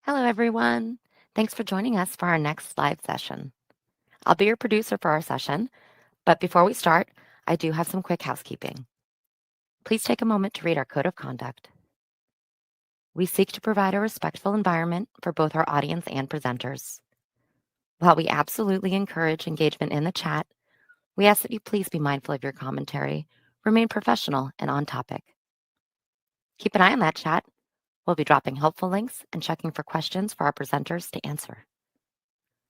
Hello, everyone. Thanks for joining us for our next live session. I'll be your producer for our session, but before we start, I do have some quick housekeeping. Please take a moment to read our code of conduct. We seek to provide a respectful environment for both our audience and presenters. While we absolutely encourage engagement in the chat, we ask that you please be mindful of your commentary, remain professional and on topic. Keep an eye on that chat. We'll be dropping helpful links and checking for questions for our presenters to answer.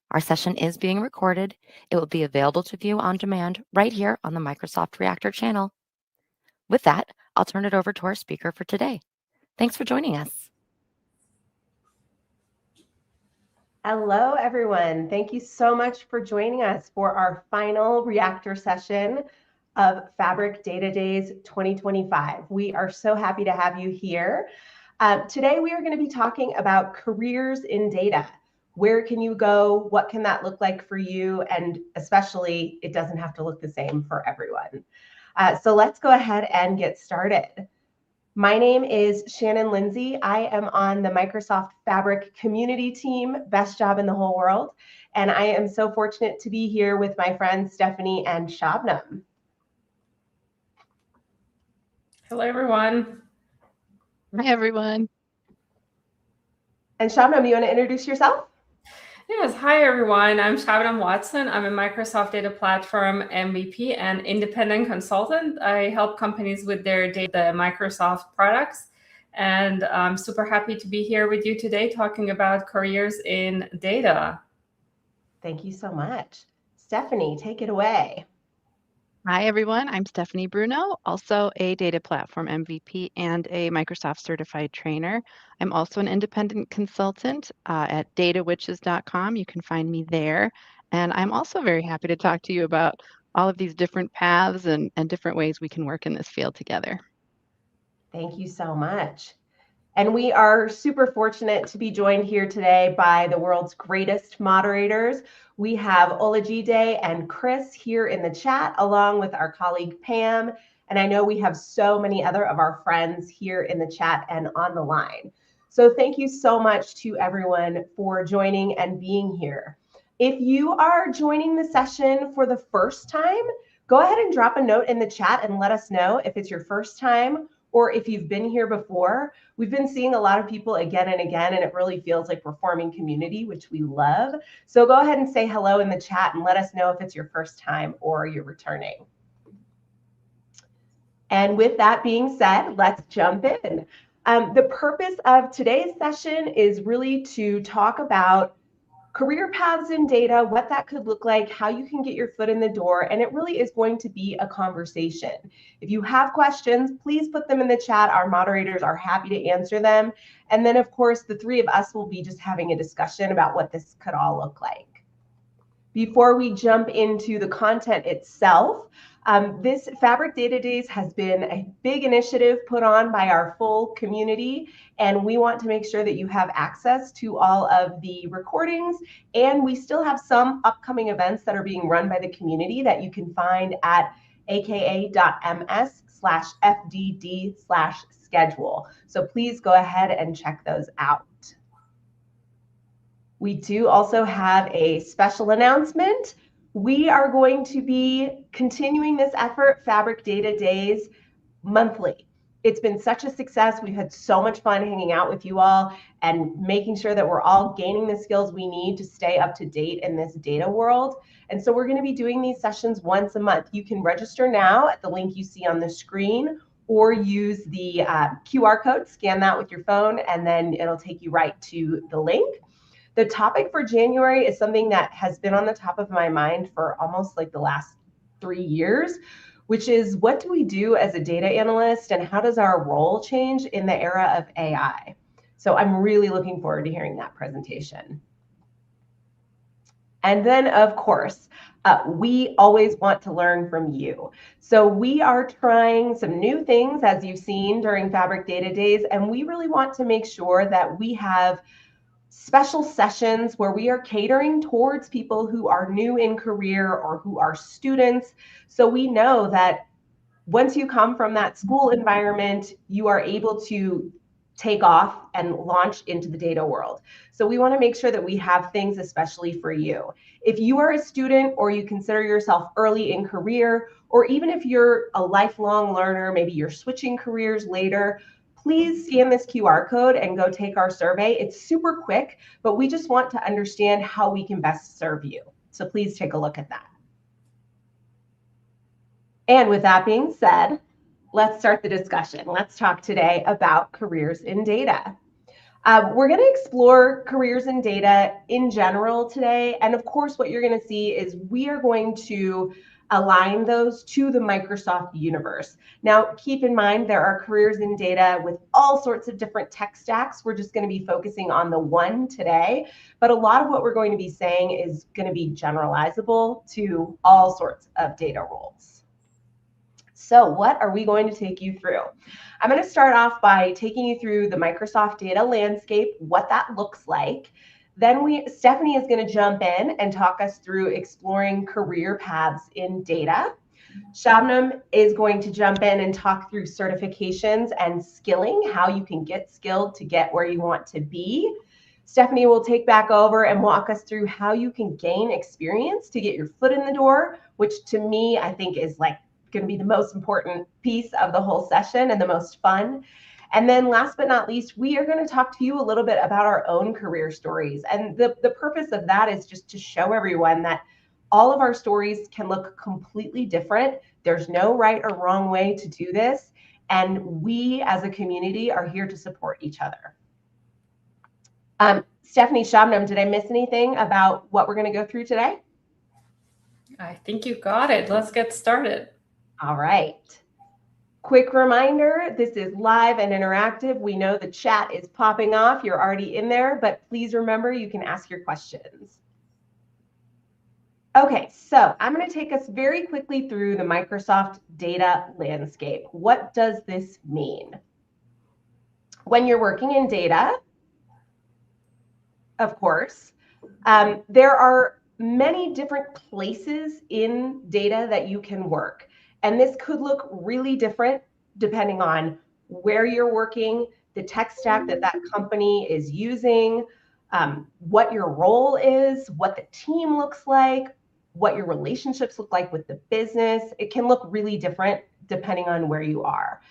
Our session is being recorded. It will be available to view on demand right here on the Microsoft Reactor channel. With that, I'll turn it over to our speaker for today. Thanks for joining us. Hello, everyone. Thank you so much for joining us for our final Reactor session of Fabric Data Days 2025. We are so happy to have you here. Today, we are going to be talking about careers in data. Where can you go? What can that look like for you? And especially, it doesn't have to look the same for everyone. So let's go ahead and get started. My name is Shannon Lindsay. I am on the Microsoft Fabric community team, best job in the whole world. And I am so fortunate to be here with my friends Stephanie and Shabnam. Hello, everyone. Hi, everyone. And Shabnam, you want to introduce yourself? Yes, hi, everyone. I'm Shabnam Watson. I'm a Microsoft Data Platform MVP and independent consultant. I help companies with their data Microsoft products. And I'm super happy to be here with you today talking about careers in data. Thank you so much. Stephanie, take it away. Hi, everyone. I'm Stephanie Bruno, also a data platform MVP and a Microsoft certified trainer. I'm also an independent consultant at datawitches.com. You can find me there. And I'm also very happy to talk to you about all of these different paths and different ways we can work in this field together. Thank you so much. And we are super fortunate to be joined here today by the world's greatest moderators. We have Olajide and Chris here in the chat, along with our colleague Pam. And I know we have so many other of our friends here in the chat and on the line. So thank you so much to everyone for joining and being here. If you are joining the session for the first time, go ahead and drop a note in the chat and let us know if it's your first time or if you've been here before. We've been seeing a lot of people again and again, and it really feels like we're forming community, which we love. So go ahead and say hello in the chat and let us know if it's your first time or you're returning. And with that being said, let's jump in. The purpose of today's session is really to talk about career paths in data, what that could look like, how you can get your foot in the door, and it really is going to be a conversation. If you have questions, please put them in the chat. Our moderators are happy to answer them. And then, of course, the three of us will be just having a discussion about what this could all look like. Before we jump into the content itself, this Fabric Data Days has been a big initiative put on by our full community, and we want to make sure that you have access to all of the recordings, and we still have some upcoming events that are being run by the community that you can find at aka.ms/fdd/schedule. So please go ahead and check those out. We do also have a special announcement. We are going to be continuing this effort, Fabric Data Days, monthly. It's been such a success. We've had so much fun hanging out with you all and making sure that we're all gaining the skills we need to stay up to date in this data world. And so we're going to be doing these sessions once a month. You can register now at the link you see on the screen, or use the QR code, scan that with your phone, and then it'll take you right to the link. The topic for January is something that has been on the top of my mind for almost like the last 3 years, which is what do we do as a data analyst and how does our role change in the era of AI? So I'm really looking forward to hearing that presentation. And then, of course, we always want to learn from you. So we are trying some new things, as you've seen during Fabric Data Days, and we really want to make sure that we have special sessions where we are catering towards people who are new in career or who are students. So we know that once you come from that school environment, you are able to take off and launch into the data world. So we want to make sure that we have things especially for you. If you are a student or you consider yourself early in career, or even if you're a lifelong learner, maybe you're switching careers later, please scan this QR code and go take our survey. It's super quick, but we just want to understand how we can best serve you. So please take a look at that. And with that being said, let's start the discussion. Let's talk today about careers in data. We're going to explore careers in data in general today. And of course, what you're going to see is we are going to align those to the Microsoft universe. Now, keep in mind, there are careers in data with all sorts of different tech stacks. We're just going to be focusing on the one today. But a lot of what we're going to be saying is going to be generalizable to all sorts of data roles. So what are we going to take you through? I'm going to start off by taking you through the Microsoft data landscape, what that looks like. Then Stephanie is going to jump in and talk us through exploring career paths in data. Shabnam is going to jump in and talk through certifications and skilling, how you can get skilled to get where you want to be. Stephanie will take back over and walk us through how you can gain experience to get your foot in the door, which to me, I think is like going to be the most important piece of the whole session and the most fun. And then last but not least, we are going to talk to you a little bit about our own career stories. And the purpose of that is just to show everyone that all of our stories can look completely different. There's no right or wrong way to do this. And we as a community are here to support each other. Stephanie, Shabnam, did I miss anything about what we're going to go through today? I think you got it. Let's get started. All right. Quick reminder, this is live and interactive. We know the chat is popping off. You're already in there, but please remember you can ask your questions. Okay, so I'm going to take us very quickly through the Microsoft data landscape. What does this mean? When you're working in data, of course, there are many different places in data that you can work. And this could look really different depending on where you're working, the tech stack that company is using, what your role is, what the team looks like, what your relationships look like with the business. It can look really different depending on where you are.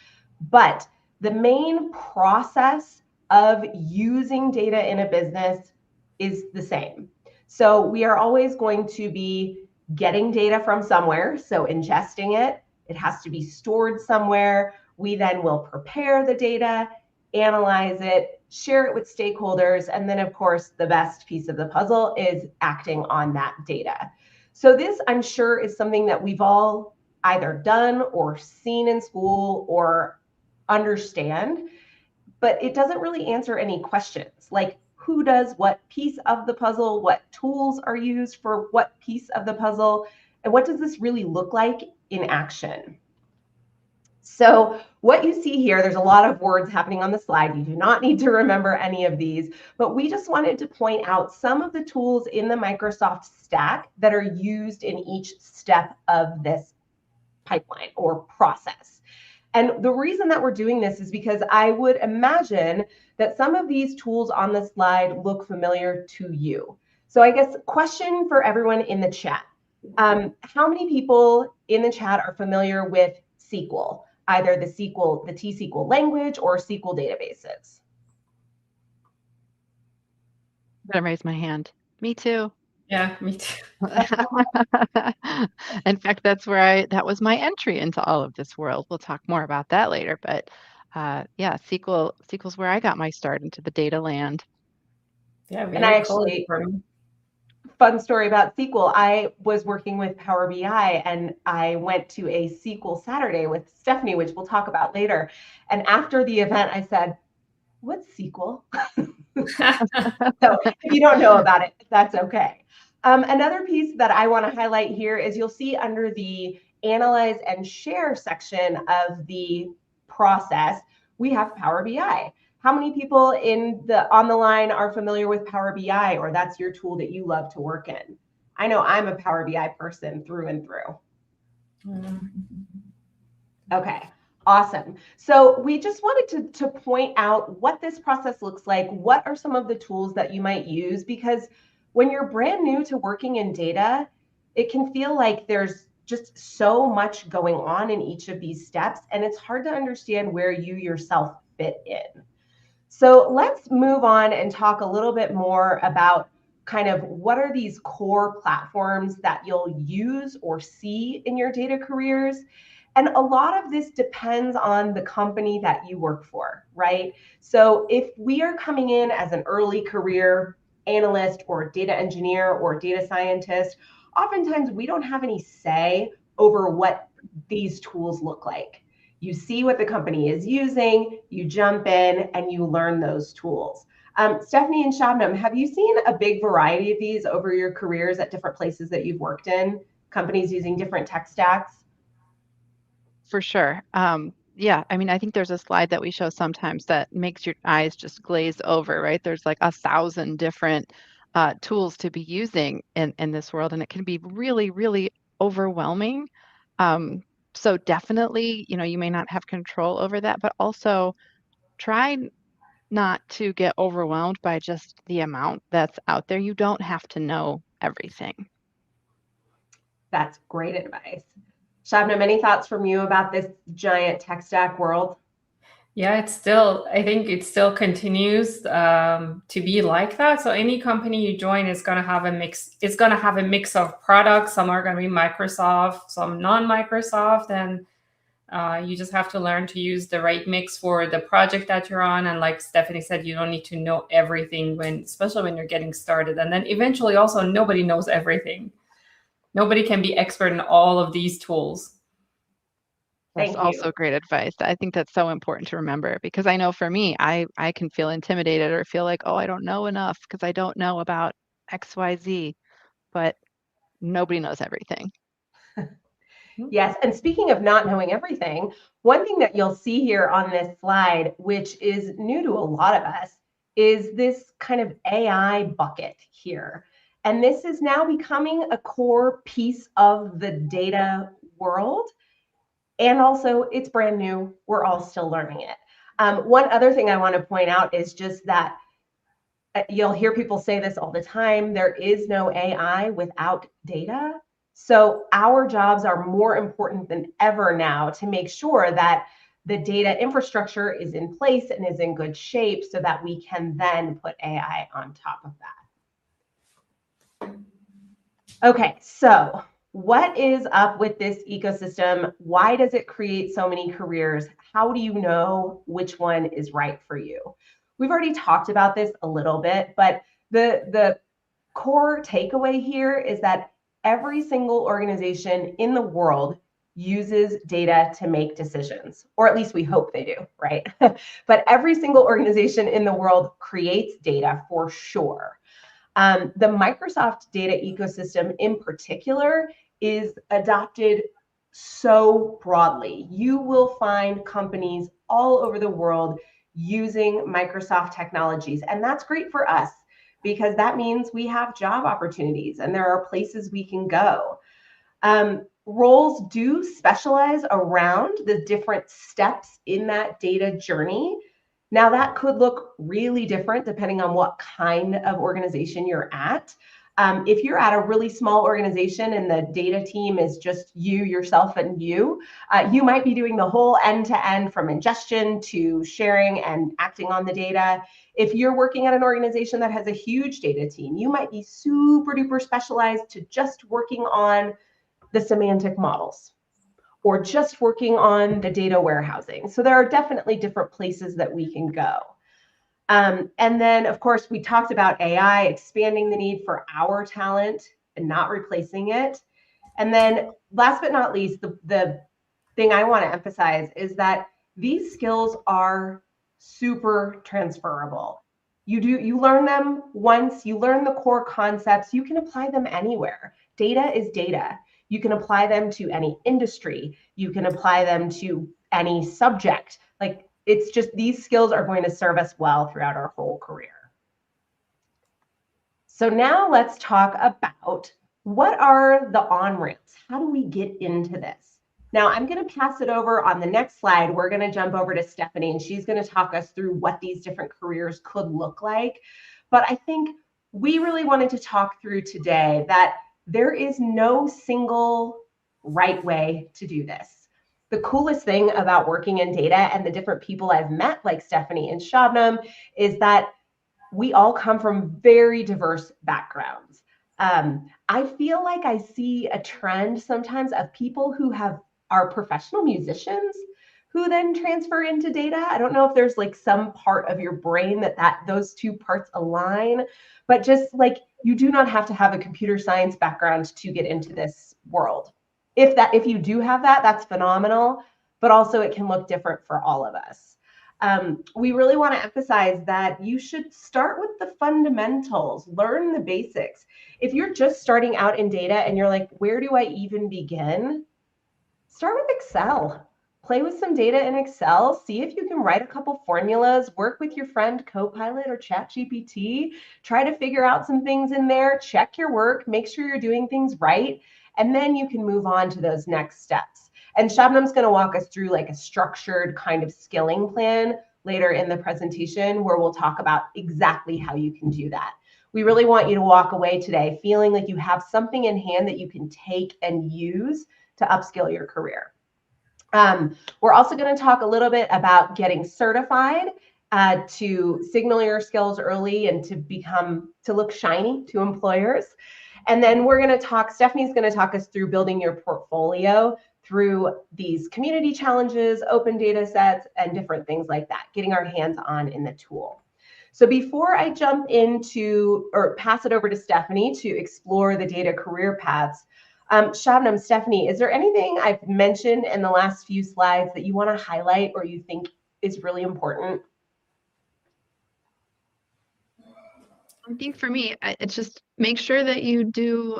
But the main process of using data in a business is the same. So we are always going to be getting data from somewhere, so ingesting it. It has to be stored somewhere. We then will prepare the data, analyze it, share it with stakeholders, and then, of course, the best piece of the puzzle is acting on that data. So this, I'm sure, is something that we've all either done or seen in school or understand, but it doesn't really answer any questions like who does what piece of the puzzle, what tools are used for what piece of the puzzle, and what does this really look like in action? So what you see here, there's a lot of words happening on the slide. You do not need to remember any of these, but we just wanted to point out some of the tools in the Microsoft stack that are used in each step of this pipeline or process. And the reason that we're doing this is because I would imagine that some of these tools on the slide look familiar to you. So I guess question for everyone in the chat. How many people in the chat are familiar with SQL, either the T-SQL language or SQL databases? I'm gonna raise my hand. Me too. Yeah, me too. In fact, that was my entry into all of this world. We'll talk more about that later, but yeah, SQL's where I got my start into the data land. Yeah, and I actually, fun story about SQL, I was working with Power BI and I went to a SQL Saturday with Stephanie, which we'll talk about later. And after the event, I said, what's SQL? So if you don't know about it, that's okay. Another piece that I want to highlight here is you'll see under the Analyze and Share section of the process, we have Power BI. How many people on the line are familiar with Power BI, or that's your tool that you love to work in? I know I'm a Power BI person through and through. Okay. Awesome. So we just wanted to point out what this process looks like. What are some of the tools that you might use? Because when you're brand new to working in data, it can feel like there's just so much going on in each of these steps, and it's hard to understand where you yourself fit in. So let's move on and talk a little bit more about kind of what are these core platforms that you'll use or see in your data careers. And a lot of this depends on the company that you work for, right? So if we are coming in as an early career analyst or data engineer or data scientist, oftentimes we don't have any say over what these tools look like. You see what the company is using, you jump in and you learn those tools. Stephanie and Shabnam, have you seen a big variety of these over your careers at different places that you've worked in, companies using different tech stacks? For sure. Yeah, I mean, I think there's a slide that we show sometimes that makes your eyes just glaze over, right? There's like 1,000 different tools to be using in this world, and it can be really, really overwhelming. Um, so definitely, you may not have control over that, but also try not to get overwhelmed by just the amount that's out there. You don't have to know everything. That's great advice. Shabnam, any thoughts from you about this giant tech stack world? Yeah, I think it still continues to be like that. So any company you join is going to have a mix. It's going to have a mix of products. Some are going to be Microsoft, some non-Microsoft, and you just have to learn to use the right mix for the project that you're on. And like Stephanie said, you don't need to know everything especially when you're getting started. And then eventually also nobody knows everything. Nobody can be expert in all of these tools. That's Thank you. also great advice. I think that's so important to remember because I know for me, I can feel intimidated or feel like, oh, I don't know enough because I don't know about XYZ, but nobody knows everything. Yes, and speaking of not knowing everything, one thing that you'll see here on this slide, which is new to a lot of us, is this kind of AI bucket here. And this is now becoming a core piece of the data world. And also, it's brand new. We're all still learning it. One other thing I want to point out is just that you'll hear people say this all the time, there is no AI without data. So our jobs are more important than ever now to make sure that the data infrastructure is in place and is in good shape so that we can then put AI on top of that. Okay, so what is up with this ecosystem? Why does it create so many careers? How do you know which one is right for you? We've already talked about this a little bit, but the core takeaway here is that every single organization in the world uses data to make decisions, or at least we hope they do, right? But every single organization in the world creates data for sure. The Microsoft data ecosystem in particular is adopted so broadly. You will find companies all over the world using Microsoft technologies, and that's great for us because that means we have job opportunities and there are places we can go. Roles do specialize around the different steps in that data journey. Now, that could look really different depending on what kind of organization you're at. If you're at a really small organization and the data team is just you, yourself, and you might be doing the whole end-to-end from ingestion to sharing and acting on the data. If you're working at an organization that has a huge data team, you might be super duper specialized to just working on the semantic models or just working on the data warehousing. So there are definitely different places that we can go. And then, of course, we talked about AI expanding the need for our talent and not replacing it. And then last but not least, the thing I want to emphasize is that these skills are super transferable. You learn them once, you learn the core concepts, you can apply them anywhere. Data is data. You can apply them to any industry. You can apply them to any subject. Like, it's just these skills are going to serve us well throughout our whole career. So now let's talk about what are the on-ramps? How do we get into this? Now I'm going to pass it over on the next slide. We're going to jump over to Stephanie, and she's going to talk us through what these different careers could look like. But I think we really wanted to talk through today that there is no single right way to do this. The coolest thing about working in data and the different people I've met, like Stephanie and Shabnam, is that we all come from very diverse backgrounds. I feel like I see a trend sometimes of people who are professional musicians who then transfer into data. I don't know if there's like some part of your brain that those two parts align, but just like you do not have to have a computer science background to get into this world. If you do have that, that's phenomenal, but also it can look different for all of us. We really want to emphasize that you should start with the fundamentals, learn the basics. If you're just starting out in data and you're like, where do I even begin? Start with Excel. Play with some data in Excel. See if you can write a couple formulas. Work with your friend Copilot or ChatGPT. Try to figure out some things in there. Check your work. Make sure you're doing things right. And then you can move on to those next steps. And Shabnam's going to walk us through like a structured kind of skilling plan later in the presentation where we'll talk about exactly how you can do that. We really want you to walk away today feeling like you have something in hand that you can take and use to upskill your career. We're also going to talk a little bit about getting certified to signal your skills early and to look shiny to employers. And then Stephanie's going to talk us through building your portfolio through these community challenges, open data sets, and different things like that, getting our hands on in the tool. So before I jump into or pass it over to Stephanie to explore the data career paths, Shabnam, Stephanie, is there anything I've mentioned in the last few slides that you want to highlight or you think is really important? I think for me, it's just make sure that you do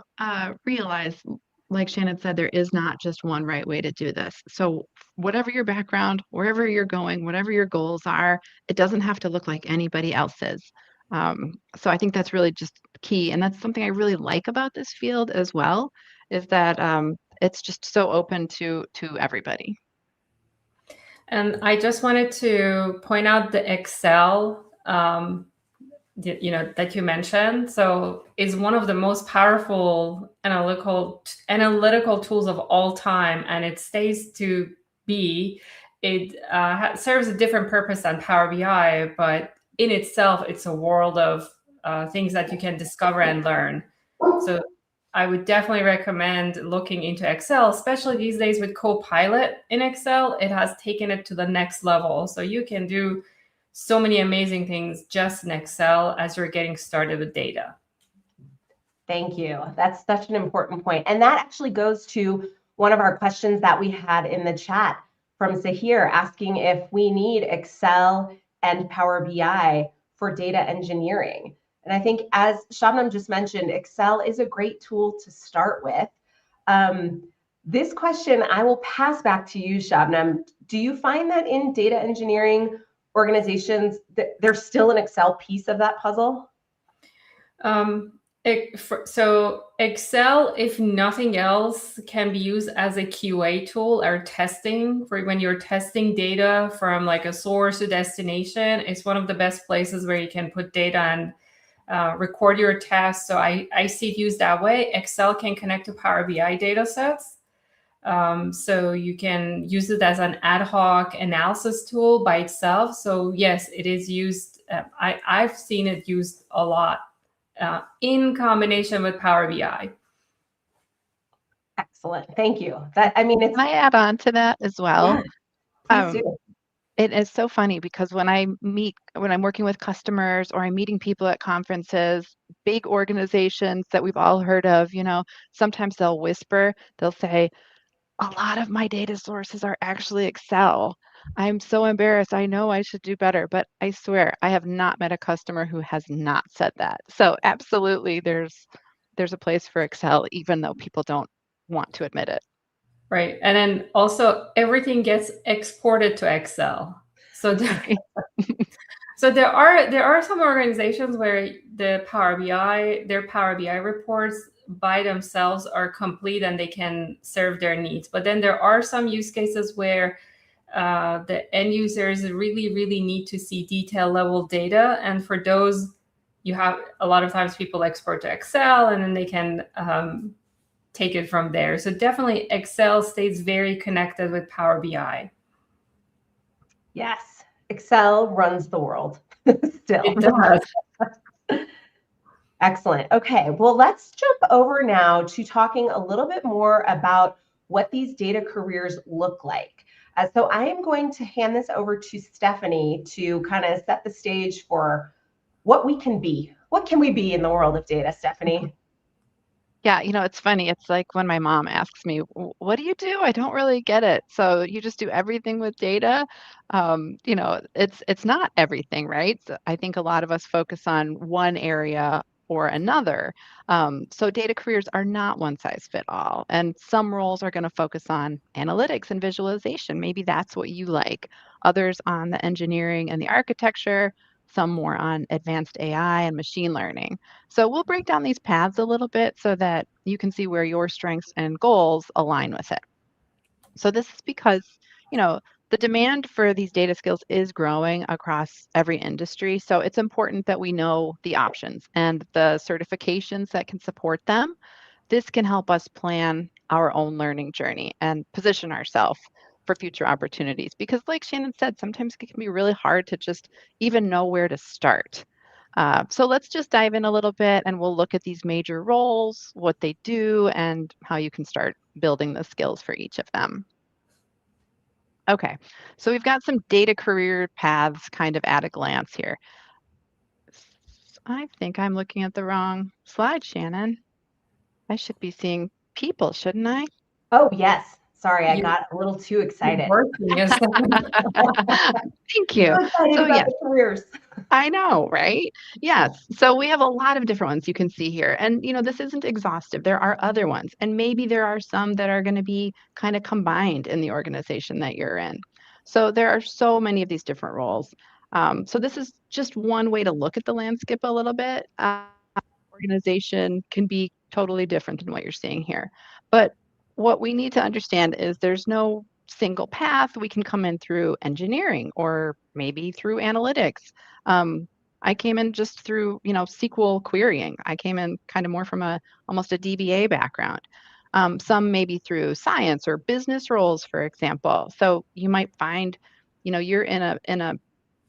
realize, like Shannon said, there is not just one right way to do this. So whatever your background, wherever you're going, whatever your goals are, it doesn't have to look like anybody else's. So I think that's really just key. And that's something I really like about this field as well, is that it's just so open to everybody. And I just wanted to point out the Excel, that you mentioned. So it's one of the most powerful analytical tools of all time, and it stays to be. It serves a different purpose than Power BI, but in itself, it's a world of things that you can discover and learn. So I would definitely recommend looking into Excel, especially these days with Copilot in Excel. It has taken it to the next level. So you can do so many amazing things just in Excel as you're getting started with data. Thank you. That's such an important point. And that actually goes to one of our questions that we had in the chat from Zahir asking if we need Excel and Power BI for data engineering. And I think, as Shabnam just mentioned, Excel is a great tool to start with. This question I will pass back to you, Shabnam. Do you find that in data engineering organizations that there's still an Excel piece of that puzzle? So Excel, if nothing else, can be used as a QA tool or testing for when you're testing data from like a source to destination. It's one of the best places where you can put data and record your tests. So I see it used that way. Excel can connect to Power BI data sets. So you can use it as an ad hoc analysis tool by itself. So yes, it is used. I've seen it used a lot in combination with Power BI. Excellent. Thank you. Can I add on to that as well? Yeah, please do. It is so funny because when I'm working with customers or I'm meeting people at conferences, big organizations that we've all heard of, sometimes they'll whisper, they'll say, a lot of my data sources are actually Excel. I'm so embarrassed. I know I should do better, but I swear I have not met a customer who has not said that. So absolutely, there's a place for Excel, even though people don't want to admit it. Right. And then also everything gets exported to Excel. So so there are some organizations where their Power BI reports by themselves are complete and they can serve their needs. But then there are some use cases where the end users really, really need to see detail level data. And for those, you have a lot of times people export to Excel and then they can take it from there. So definitely Excel stays very connected with Power BI. Yes, Excel runs the world still. It does. Excellent. Okay, well, let's jump over now to talking a little bit more about what these data careers look like. So I am going to hand this over to Stephanie to kind of set the stage for what we can be. What can we be in the world of data, Stephanie? Yeah, it's funny. It's like when my mom asks me, What do you do? I don't really get it. So you just do everything with data?" It's not everything, right? So I think a lot of us focus on one area or another. So data careers are not one size fit all. And some roles are going to focus on analytics and visualization. Maybe that's what you like. Others on the engineering and the architecture, some more on advanced AI and machine learning. So we'll break down these paths a little bit so that you can see where your strengths and goals align with it. So this is because, the demand for these data skills is growing across every industry. So it's important that we know the options and the certifications that can support them. This can help us plan our own learning journey and position ourselves for future opportunities. Because like Shannon said, sometimes it can be really hard to just even know where to start. So let's just dive in a little bit and we'll look at these major roles, what they do, and how you can start building the skills for each of them. Okay, so we've got some data career paths kind of at a glance here. I think I'm looking at the wrong slide, Shannon. I should be seeing people, shouldn't I? Oh, yes. Sorry, I You- got a little too excited. Yes. Thank you. So excited So about yeah, the careers. I know, right? Yes. So we have a lot of different ones you can see here. And, this isn't exhaustive. There are other ones. And maybe there are some that are going to be kind of combined in the organization that you're in. So there are so many of these different roles. So this is just one way to look at the landscape a little bit. Organization can be totally different than what you're seeing here. But what we need to understand is there's no single path. We can come in through engineering or maybe through analytics. I came in just through, SQL querying. I came in kind of more from almost a DBA background. Some maybe through science or business roles, for example. So you might find, you're in a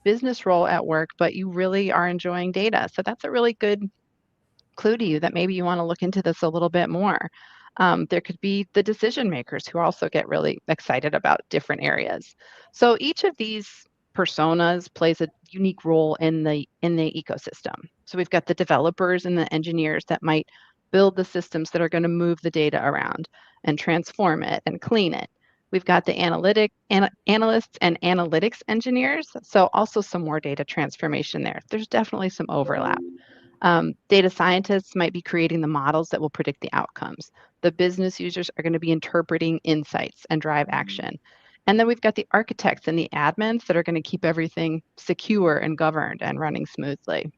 business role at work, but you really are enjoying data. So that's a really good clue to you that maybe you want to look into this a little bit more. There could be the decision makers who also get really excited about different areas. So each of these personas plays a unique role in the ecosystem. So we've got the developers and the engineers that might build the systems that are going to move the data around and transform it and clean it. We've got the analysts and analytics engineers. So also some more data transformation there. There's definitely some overlap. Data scientists might be creating the models that will predict the outcomes. The business users are going to be interpreting insights and drive action. And then we've got the architects and the admins that are going to keep everything secure and governed and running smoothly.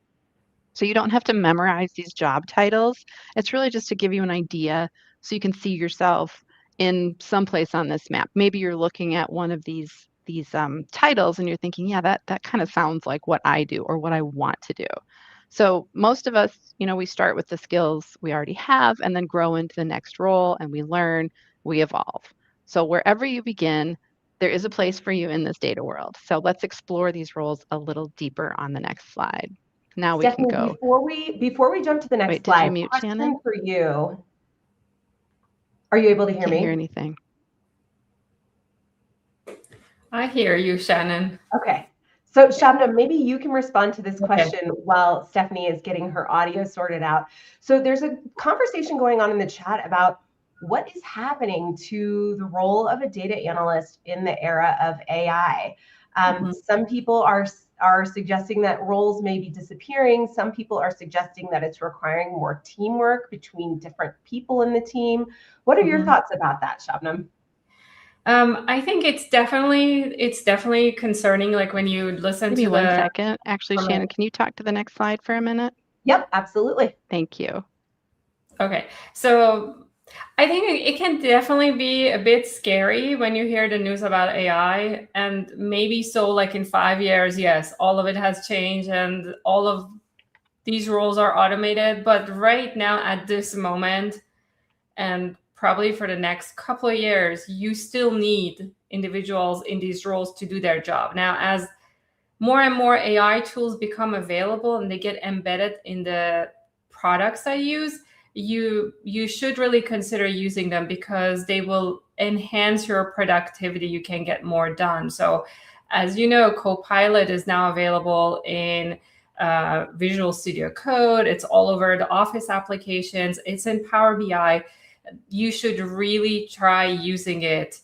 So you don't have to memorize these job titles. It's really just to give you an idea so you can see yourself in some place on this map. Maybe you're looking at one of these titles and you're thinking, yeah, that kind of sounds like what I do or what I want to do. So most of us, we start with the skills we already have and then grow into the next role and we learn, we evolve. So wherever you begin, there is a place for you in this data world. So let's explore these roles a little deeper on the next slide. Now we can go. Before we jump to the next Wait, slide, did you mute, question Shannon? for you. Are you able to hear Can't me? hear anything. I hear you, Shannon. Okay. So Shabnam, maybe you can respond to this Okay. question while Stephanie is getting her audio sorted out. So there's a conversation going on in the chat about what is happening to the role of a data analyst in the era of AI. Some people are suggesting that roles may be disappearing. Some people are suggesting that it's requiring more teamwork between different people in the team. What are your thoughts about that, Shabnam? I think it's definitely concerning. Like when you listen Give to me 1 second. Actually, from Shannon, can you talk to the next slide for a minute? Yep, absolutely. Thank you. Okay, so I think it can definitely be a bit scary when you hear the news about AI, and maybe so like in 5 years, yes, all of it has changed and all of these roles are automated. But right now, at this moment, and probably for the next couple of years, you still need individuals in these roles to do their job. Now, as more and more AI tools become available and they get embedded in the products I use, you should really consider using them because they will enhance your productivity. You can get more done. So, as you know, Copilot is now available in Visual Studio Code. It's all over the Office applications. It's in Power BI. You should really try using it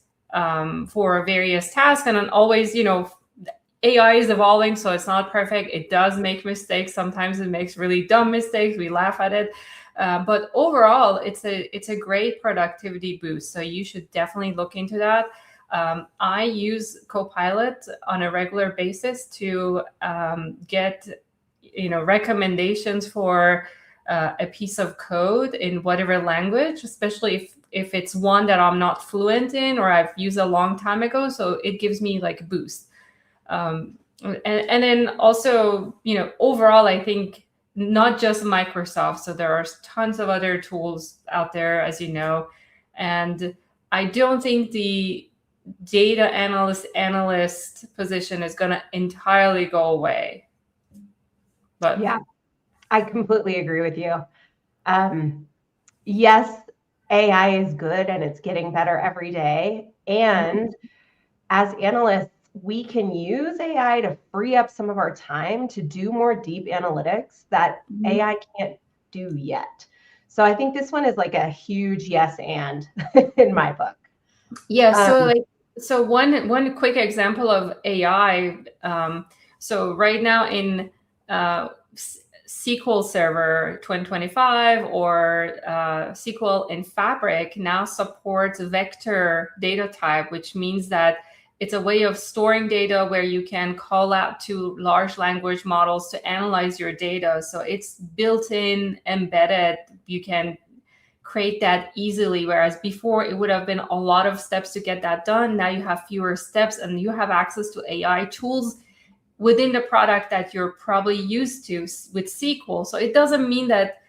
for various tasks, and then always, AI is evolving, so it's not perfect. It does make mistakes. Sometimes it makes really dumb mistakes. We laugh at it. But overall, it's a great productivity boost. So you should definitely look into that. I use Copilot on a regular basis to get recommendations for a piece of code in whatever language, especially if it's one that I'm not fluent in or I've used a long time ago. So it gives me like a boost. And then also, overall, I think not just Microsoft. So there are tons of other tools out there, as you know, and I don't think the data analyst position is going to entirely go away. But yeah, I completely agree with you. Yes, AI is good and it's getting better every day. And as analysts, we can use AI to free up some of our time to do more deep analytics that AI can't do yet. So I think this one is like a huge yes and in my book. Yeah, so one quick example of AI. So right now in SQL Server 2025 or SQL in Fabric now supports vector data type, which means that it's a way of storing data where you can call out to large language models to analyze your data. So it's built in, embedded. You can create that easily, whereas before it would have been a lot of steps to get that done. Now you have fewer steps and you have access to AI tools within the product that you're probably used to with SQL. So it doesn't mean that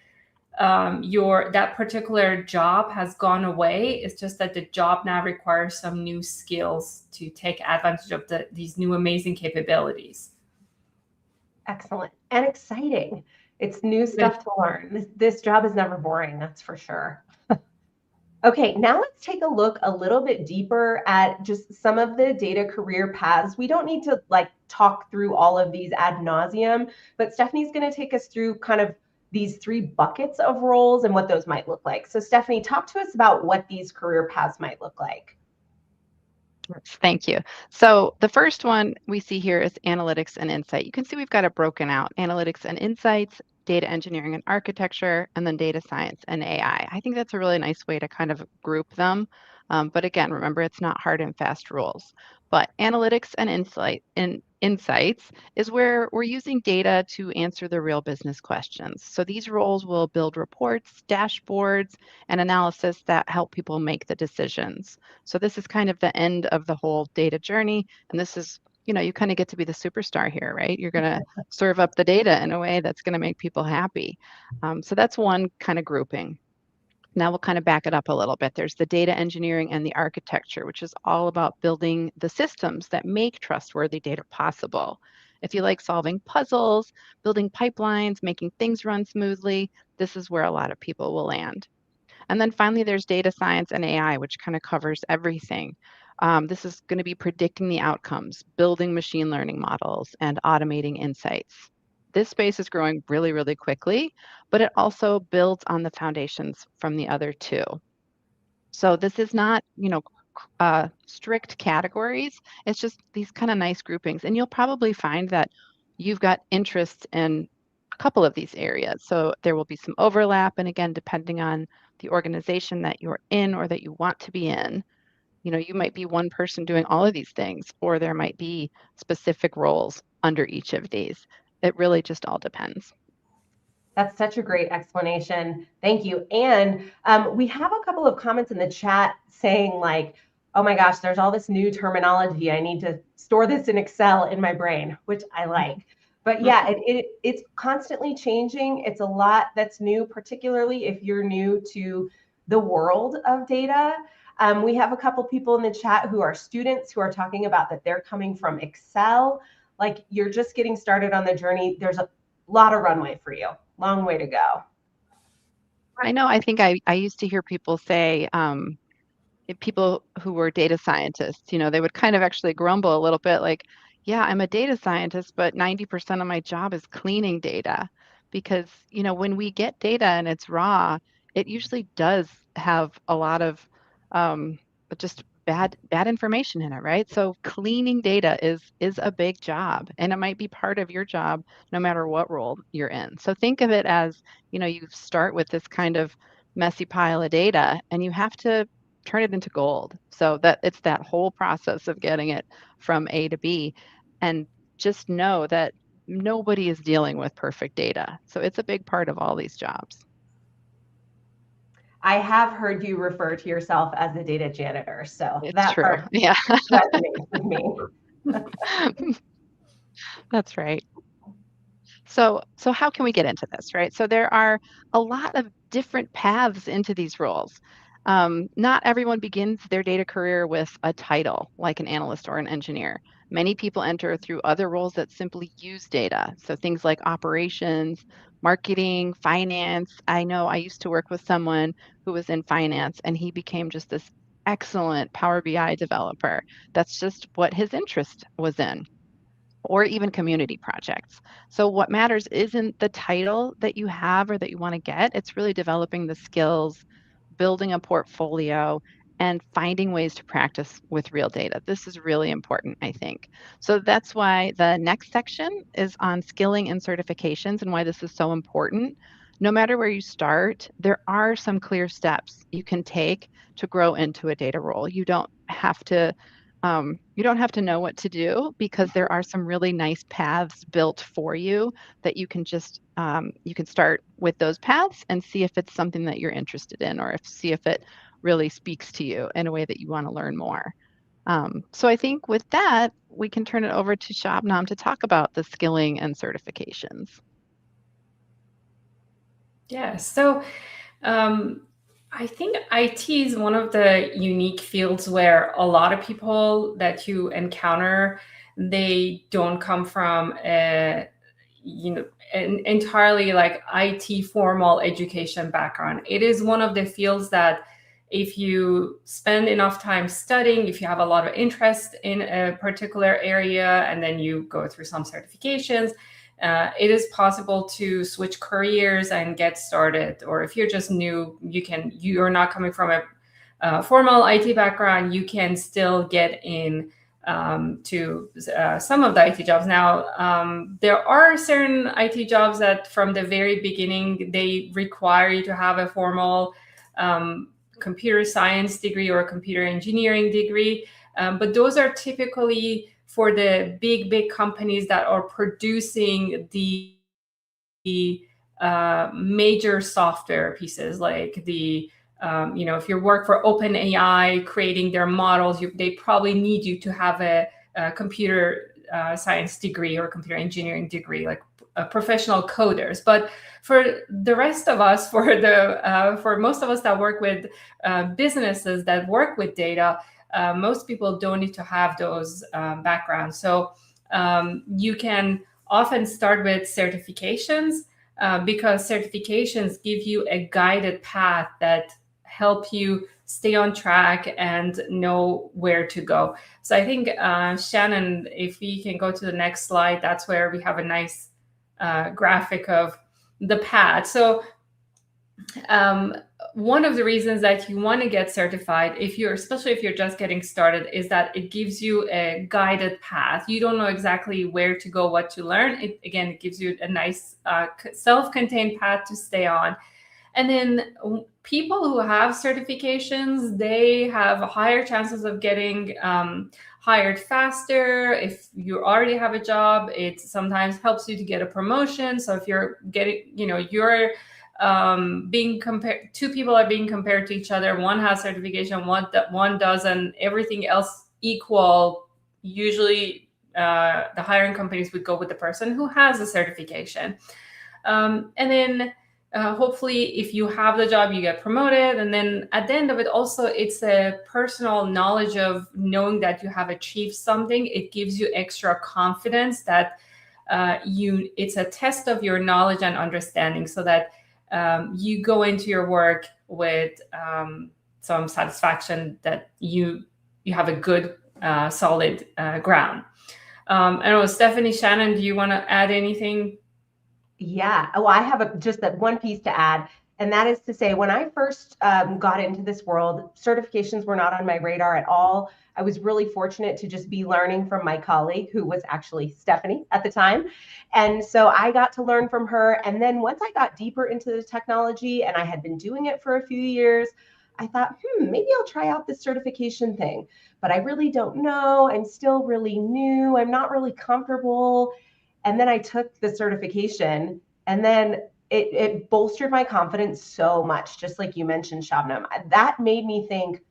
that particular job has gone away. It's just that the job now requires some new skills to take advantage of these new amazing capabilities. Excellent and exciting. It's new stuff to learn. This job is never boring, that's for sure. Okay, now let's take a look a little bit deeper at just some of the data career paths. We don't need to talk through all of these ad nauseum, but Stephanie's going to take us through kind of these 3 buckets of roles and what those might look like. So Stephanie, talk to us about what these career paths might look like. Thank you. So the first one we see here is analytics and insight. You can see we've got it broken out: analytics and insights, data engineering and architecture, and then data science and AI. I think that's a really nice way to kind of group them. But again, remember, it's not hard and fast rules. But analytics and insights is where we're using data to answer the real business questions. So these roles will build reports, dashboards, and analysis that help people make the decisions. So this is kind of the end of the whole data journey. And this is, you kind of get to be the superstar here, right? You're going to serve up the data in a way that's going to make people happy. So that's one kind of grouping. Now we'll kind of back it up a little bit. There's the data engineering and the architecture, which is all about building the systems that make trustworthy data possible. If you like solving puzzles, building pipelines, making things run smoothly, this is where a lot of people will land. And then finally, there's data science and AI, which kind of covers everything. This is going to be predicting the outcomes, building machine learning models, and automating insights. This space is growing really, really quickly, but it also builds on the foundations from the other 2. So this is not, strict categories. It's just these kind of nice groupings. And you'll probably find that you've got interests in a couple of these areas. So there will be some overlap. And again, depending on the organization that you're in or that you want to be in, you might be one person doing all of these things, or there might be specific roles under each of these. It really just all depends. That's such a great explanation. Thank you. And we have a couple of comments in the chat saying like, oh my gosh, there's all this new terminology. I need to store this in Excel in my brain, which I like. But yeah, it's constantly changing. It's a lot that's new, particularly if you're new to the world of data. We have a couple people in the chat who are students who are talking about that they're coming from Excel. Like you're just getting started on the journey. There's a lot of runway for you. Long way to go. I know. I think I used to hear people say, people who were data scientists, they would kind of actually grumble a little bit like, yeah, I'm a data scientist, but 90% of my job is cleaning data. Because, when we get data and it's raw, it usually does have a lot of just bad information in it, right? So cleaning data is a big job, and it might be part of your job no matter what role you're in. So think of it as, you start with this kind of messy pile of data and you have to turn it into gold. So that it's that whole process of getting it from A to B. And just know that nobody is dealing with perfect data. So it's a big part of all these jobs. I have heard you refer to yourself as a data janitor. So It's that true. part Yeah. resonates with me. That's right. So how can we get into this, right? So there are a lot of different paths into these roles. Not everyone begins their data career with a title like an analyst or an engineer. Many people enter through other roles that simply use data. So things like operations, marketing, finance. I know I used to work with someone who was in finance and he became just this excellent Power BI developer. That's just what his interest was in, or even community projects. So what matters isn't the title that you have or that you want to get, it's really developing the skills, building a portfolio, and finding ways to practice with real data. This is really important, I think. So that's why the next section is on skilling and certifications and why this is so important. No matter where you start, there are some clear steps you can take to grow into a data role. You don't have to know what to do because there are some really nice paths built for you that you can just you can start with those paths and see if it's something that you're interested in, or see if it really speaks to you in a way that you want to learn more. So I think with that, we can turn it over to Shabnam to talk about the skilling and certifications. Yeah, so I think IT is one of the unique fields where a lot of people that you encounter, they don't come from an entirely like IT formal education background. It is one of the fields that if you spend enough time studying, if you have a lot of interest in a particular area, and then you go through some certifications, it is possible to switch careers and get started. Or if you're just new, you're not coming from a formal IT background, you can still get in to some of the IT jobs. Now, there are certain IT jobs that from the very beginning, they require you to have a formal computer science degree or a computer engineering degree. But those are typically for the big companies that are producing the major software pieces, like if you work for OpenAI creating their models, they probably need you to have a computer science degree or computer engineering degree, like professional coders. But for the rest of us, for most of us that work with businesses that work with data, most people don't need to have those backgrounds. So you can often start with certifications because certifications give you a guided path that help you stay on track and know where to go. So I think, Shannon, if we can go to the next slide, that's where we have a nice graphic of the path. So one of the reasons that you want to get certified, especially if you're just getting started, is that it gives you a guided path. You don't know exactly where to go, what to learn. It gives you a nice self-contained path to stay on. And then people who have certifications, they have higher chances of getting hired faster. If you already have a job, it sometimes helps you to get a promotion. So if you're getting, you're being compared, two people are being compared to each other. One has certification, one doesn't. Everything else equal. Usually, the hiring companies would go with the person who has the certification, and then. Hopefully, if you have the job, you get promoted. And then at the end of it, also, it's a personal knowledge of knowing that you have achieved something. It gives you extra confidence that it's a test of your knowledge and understanding, so that you go into your work with some satisfaction that you have a good, solid ground. I don't know, Stephanie, Shannon, do you want to add anything? Yeah. Oh, I have just that one piece to add. And that is to say, when I first got into this world, certifications were not on my radar at all. I was really fortunate to just be learning from my colleague, who was actually Stephanie at the time. And so I got to learn from her. And then once I got deeper into the technology, and I had been doing it for a few years, I thought, maybe I'll try out this certification thing. But I really don't know. I'm still really new. I'm not really comfortable. And then I took the certification, and then it bolstered my confidence so much, just like you mentioned, Shabnam. That made me think,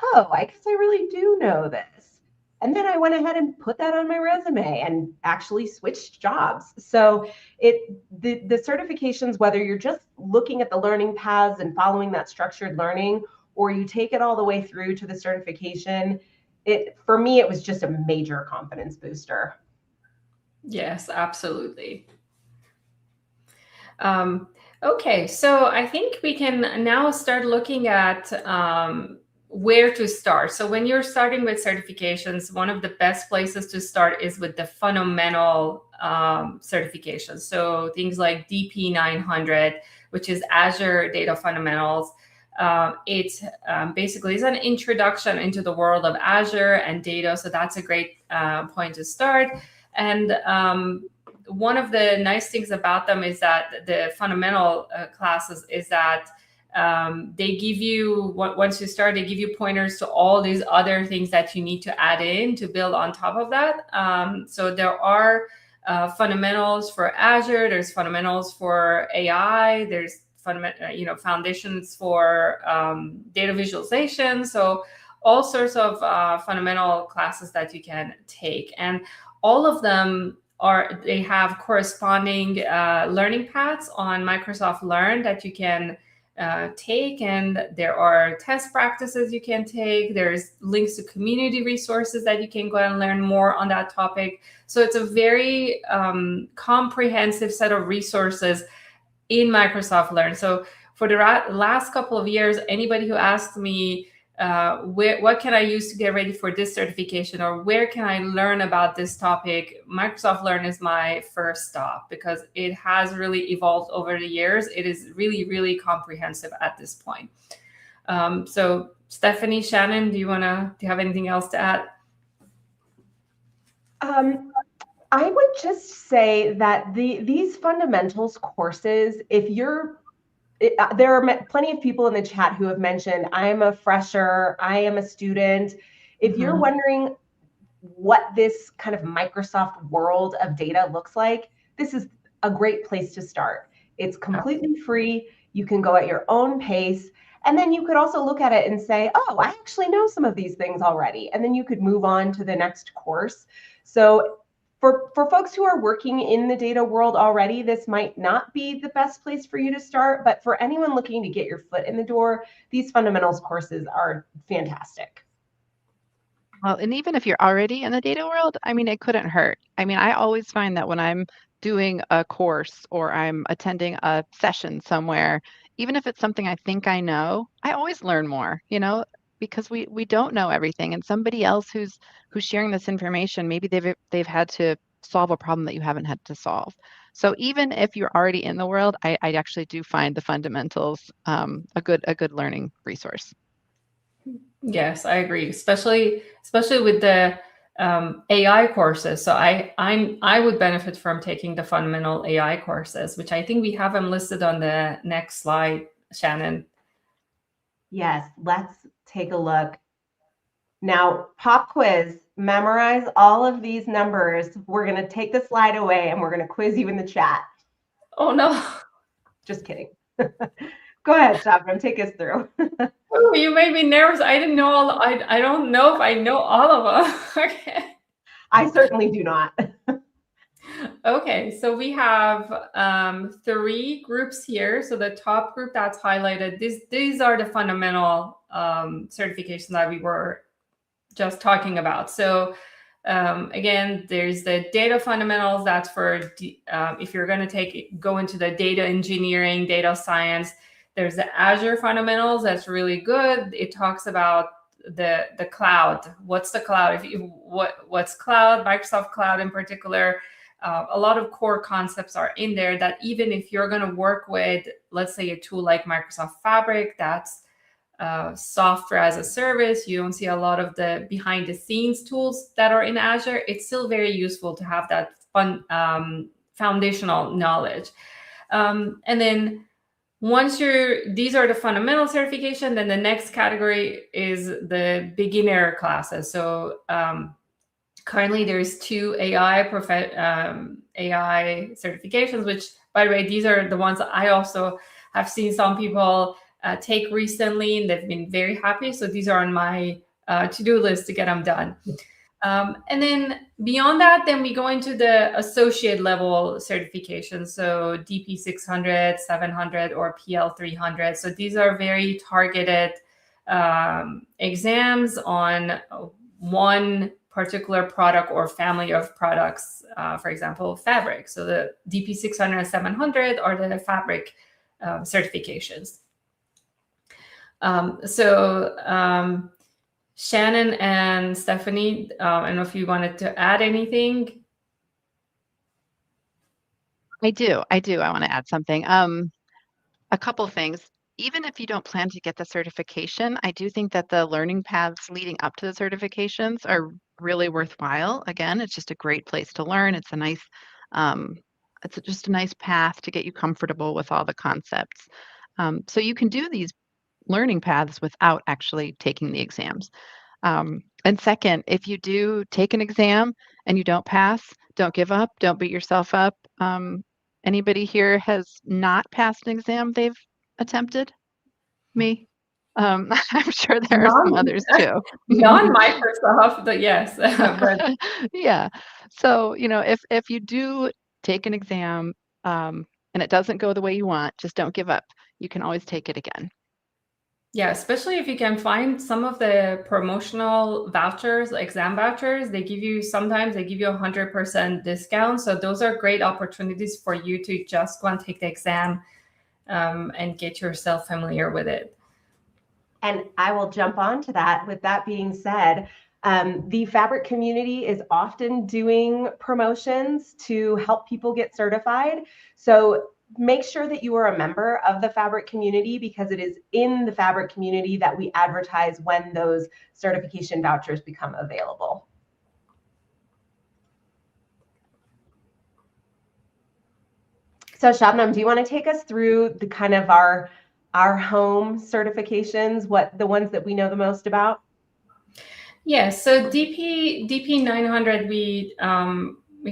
oh, I guess I really do know this. And then I went ahead and put that on my resume and actually switched jobs. So the certifications, whether you're just looking at the learning paths and following that structured learning, or you take it all the way through to the certification, for me, it was just a major confidence booster. Yes, absolutely. Okay, so I think we can now start looking at where to start. So when you're starting with certifications, one of the best places to start is with the fundamental certifications. So things like DP 900, which is Azure Data Fundamentals. It basically is an introduction into the world of Azure and data. So that's a great point to start. And one of the nice things about them is that the fundamental classes is that they give you, once you start, they give you pointers to all these other things that you need to add in to build on top of that. So there are fundamentals for Azure, there's fundamentals for AI, there's foundations for data visualization. So all sorts of fundamental classes that you can take. And all of them they have corresponding learning paths on Microsoft Learn that you can take, and there are test practices you can take. There's links to community resources that you can go and learn more on that topic. So it's a very comprehensive set of resources in Microsoft Learn. So for the last couple of years, anybody who asked me, what can I use to get ready for this certification, or where can I learn about this topic, Microsoft Learn is my first stop, because it has really evolved over the years. It is really, really comprehensive at this point. So Stephanie, Shannon, do you have anything else to add? I would just say that these fundamentals courses, there are plenty of people in the chat who have mentioned, I'm a fresher, I am a student. If you're wondering what this kind of Microsoft world of data looks like, this is a great place to start. It's completely free. You can go at your own pace. And then you could also look at it and say, oh, I actually know some of these things already. And then you could move on to the next course. So for folks who are working in the data world already, this might not be the best place for you to start, but for anyone looking to get your foot in the door, these fundamentals courses are fantastic. Well, and even if you're already in the data world, I mean, it couldn't hurt. I mean, I always find that when I'm doing a course or I'm attending a session somewhere, even if it's something I think I know, I always learn more, because we don't know everything, and somebody else who's sharing this information, maybe they've had to solve a problem that you haven't had to solve. So even if you're already in the world, I actually do find the fundamentals a good learning resource. Yes, I agree, especially with the AI courses. So I would benefit from taking the fundamental AI courses, which I think we have them listed on the next slide, Shannon. Yes, let's take a look. Now, pop quiz, memorize all of these numbers. We're going to take the slide away and we're going to quiz you in the chat. Oh, no. Just kidding. Go ahead, Shabnam, take us through. Oh, you made me nervous. I didn't know all. I don't know if I know all of them. Okay. I certainly do not. Okay, so we have 3 groups here. So the top group that's highlighted, these are the fundamental certifications that we were just talking about. So again, there's the data fundamentals. That's for if you're going to go into the data engineering, data science. There's the Azure fundamentals. That's really good. It talks about the cloud. What's the cloud? What's cloud? Microsoft Cloud in particular. A lot of core concepts are in there that even if you're going to work with, let's say, a tool like Microsoft Fabric, that's software as a service, you don't see a lot of the behind the scenes tools that are in Azure. It's still very useful to have that foundational knowledge. And then once these are the fundamental certification, then the next category is the beginner classes. So currently there's 2 AI certifications, which, by the way, these are the ones that I also have seen some people take recently, and they've been very happy. So these are on my to-do list to get them done. And then beyond that, then we go into the associate level certifications. So DP 600, 700, or PL 300. So these are very targeted exams on one particular product or family of products, for example, Fabric. So the DP 600 and 700 are the Fabric certifications. Shannon and Stephanie, I don't know if you wanted to add anything. I do. I want to add something. A couple things. Even if you don't plan to get the certification, I do think that the learning paths leading up to the certifications are really worthwhile. Again, it's just a great place to learn. It's a nice, it's just a nice path to get you comfortable with all the concepts. So you can do these learning paths without actually taking the exams. And second, if you do take an exam and you don't pass, don't give up. Don't beat yourself up. Anybody here has not passed an exam they've attempted? Me? I'm sure there are some others too. Non-Microsoft, but yes. But yeah. So, if you do take an exam and it doesn't go the way you want, just don't give up. You can always take it again. Yeah, especially if you can find some of the promotional vouchers, exam vouchers, sometimes they give you 100% discount. So those are great opportunities for you to just go and take the exam and get yourself familiar with it. And I will jump on to that. With that being said, the Fabric community is often doing promotions to help people get certified. So make sure that you are a member of the Fabric community, because it is in the Fabric community that we advertise when those certification vouchers become available. So Shabnam, do you want to take us through the kind of our home certifications, the ones that we know the most about? Yes, so DP 900, we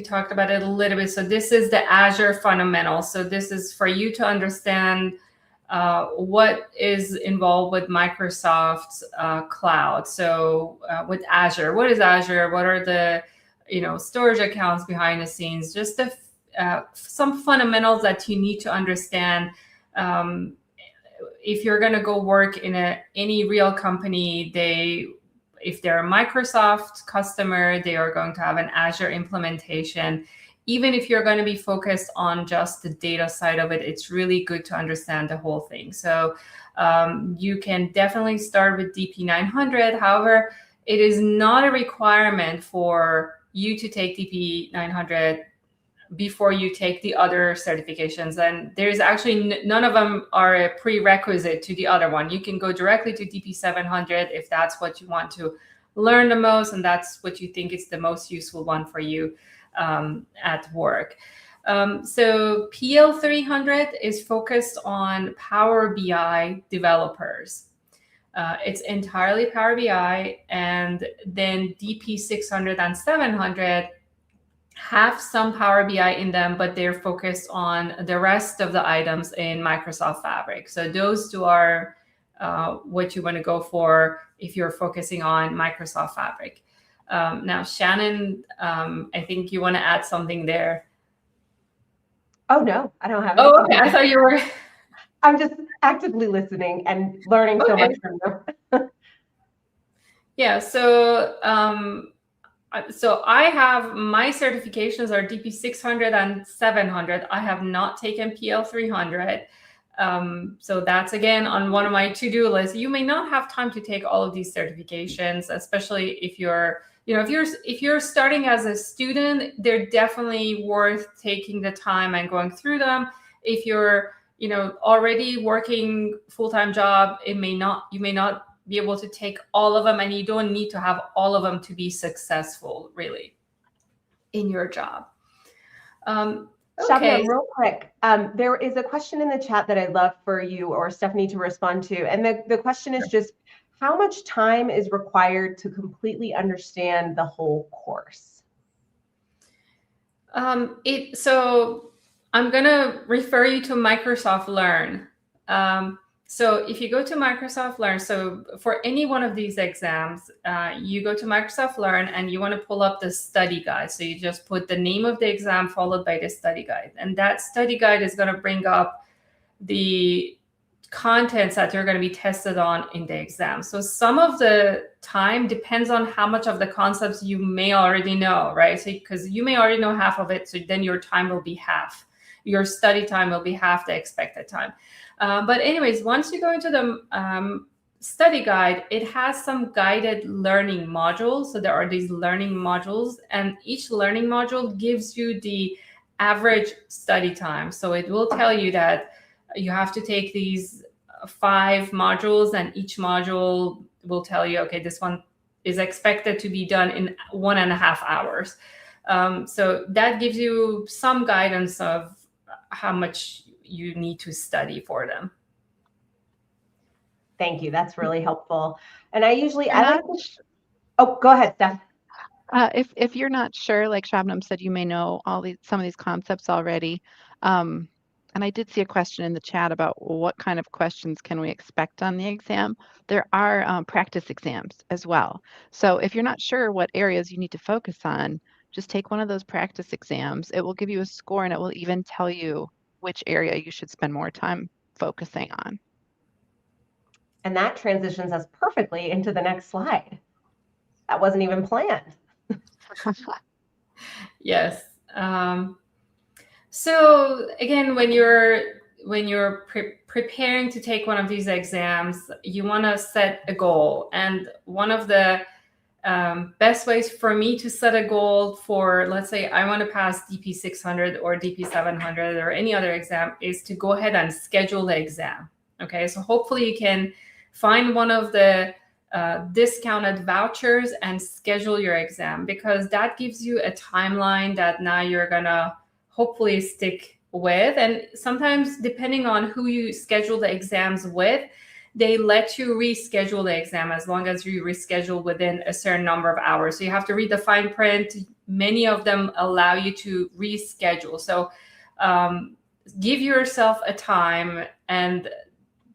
talked about it a little bit. So this is the Azure fundamentals. So this is for you to understand what is involved with Microsoft's cloud. So with Azure, what is Azure? What are the storage accounts behind the scenes? Just some fundamentals that you need to understand. If you're going to go work in any real company, if they're a Microsoft customer, they are going to have an Azure implementation. Even if you're going to be focused on just the data side of it, it's really good to understand the whole thing. So you can definitely start with DP 900. However, it is not a requirement for you to take DP 900 before you take the other certifications. And there's actually none of them are a prerequisite to the other one. You can go directly to DP 700 if that's what you want to learn the most, and that's what you think is the most useful one for you at work. So PL 300 is focused on Power BI developers. It's entirely Power BI, and then DP 600 and 700 have some Power BI in them, but they're focused on the rest of the items in Microsoft Fabric. So those two are what you want to go for if you're focusing on Microsoft Fabric. Now, Shannon, I think you want to add something there. Oh, no, I don't have Oh, anything. okay. I thought you were. I'm just actively listening and learning so Okay. much from you. Yeah, so I have my certifications are DP 600 and 700. I have not taken PL 300. So that's again on one of my to-do lists. You may not have time to take all of these certifications, especially if you're, if you're starting as a student, they're definitely worth taking the time and going through them. If you're, already working full-time job, you may not be able to take all of them, and you don't need to have all of them to be successful, really, in your job. Shabnam, Okay. real quick, there is a question in the chat that I'd love for you or Stephanie to respond to. And the question is just, how much time is required to completely understand the whole course? So I'm going to refer you to Microsoft Learn. So if you go to Microsoft Learn, so for any one of these exams, you go to Microsoft Learn and you want to pull up the study guide. So you just put the name of the exam followed by the study guide. And that study guide is going to bring up the contents that you're going to be tested on in the exam. So some of the time depends on how much of the concepts you may already know, right? So because you may already know half of it, so then your time will be half. Your study time will be half the expected time. But anyways, once you go into the study guide, it has some guided learning modules. So there are these learning modules, and each learning module gives you the average study time. So it will tell you that you have to take these 5 modules, and each module will tell you, okay, this one is expected to be done in 1.5 hours. So that gives you some guidance of how much you need to study for them. Thank you. That's really helpful. And I usually, Oh, go ahead, Steph. If you're not sure, like Shabnam said, you may know some of these concepts already. And I did see a question in the chat about what kind of questions can we expect on the exam. There are practice exams as well. So if you're not sure what areas you need to focus on, just take one of those practice exams. It will give you a score, and it will even tell you which area you should spend more time focusing on. And that transitions us perfectly into the next slide. That wasn't even planned. Yes. So again, when you're preparing to take one of these exams, you want to set a goal. And one of the best ways for me to set a goal for, let's say, I want to pass DP 600 or DP 700 or any other exam, is to go ahead and schedule the exam. Okay, so hopefully you can find one of the discounted vouchers and schedule your exam, because that gives you a timeline that now you're gonna hopefully stick with. And sometimes, depending on who you schedule the exams with, they let you reschedule the exam as long as you reschedule within a certain number of hours. So you have to read the fine print. Many of them allow you to reschedule. So give yourself a time and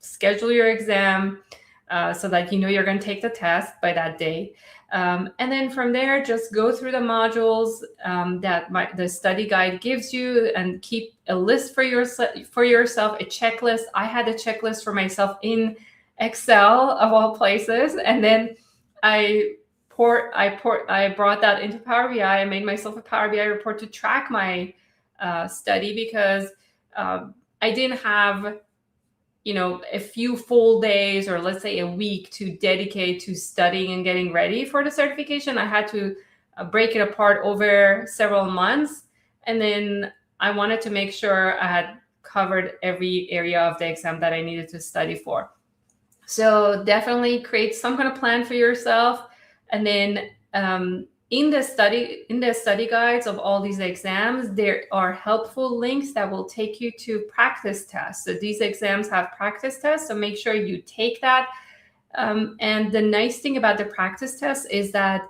schedule your exam so that you know you're going to take the test by that day. And then from there, just go through the modules that the study guide gives you, and keep a list for yourself, a checklist. I had a checklist for myself in Excel, of all places, and then I brought that into Power BI. I made myself a Power BI report to track my study, because I didn't have a few full days, or let's say a week, to dedicate to studying and getting ready for the certification. I had to break it apart over several months. And then I wanted to make sure I had covered every area of the exam that I needed to study for. So definitely create some kind of plan for yourself. And then in the study guides of all these exams, there are helpful links that will take you to practice tests. So these exams have practice tests, so make sure you take that. And the nice thing about the practice test is that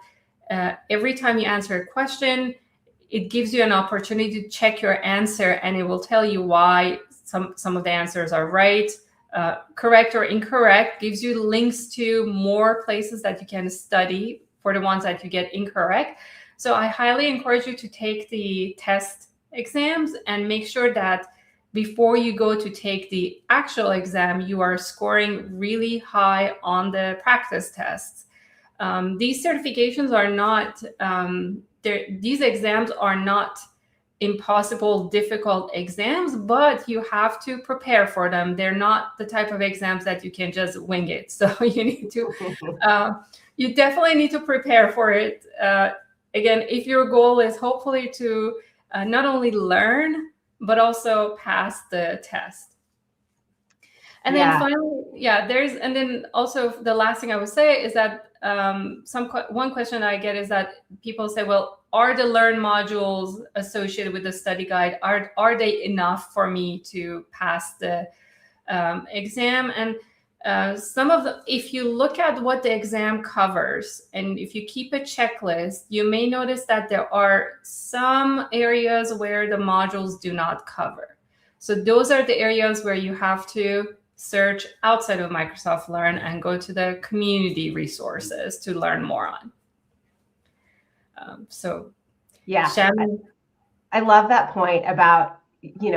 every time you answer a question, it gives you an opportunity to check your answer, and it will tell you why some of the answers are right, correct or incorrect, gives you links to more places that you can study for the ones that you get incorrect. So I highly encourage you to take the test exams and make sure that before you go to take the actual exam, you are scoring really high on the practice tests. These certifications are not, these exams are not impossible, difficult exams, but you have to prepare for them. They're not the type of exams that you can just wing it. So you need to, you definitely need to prepare for it. Again, if your goal is hopefully to not only learn, but also pass the test. And then finally, and then also the last thing I would say is that one question I get is that people say, well, are the Learn modules associated with the study guide, are they enough for me to pass the exam? And if you look at what the exam covers, and if you keep a checklist, you may notice that there are some areas where the modules do not cover. So those are the areas where you have to search outside of Microsoft Learn and go to the community resources to learn more on. Shannon. I love that point about,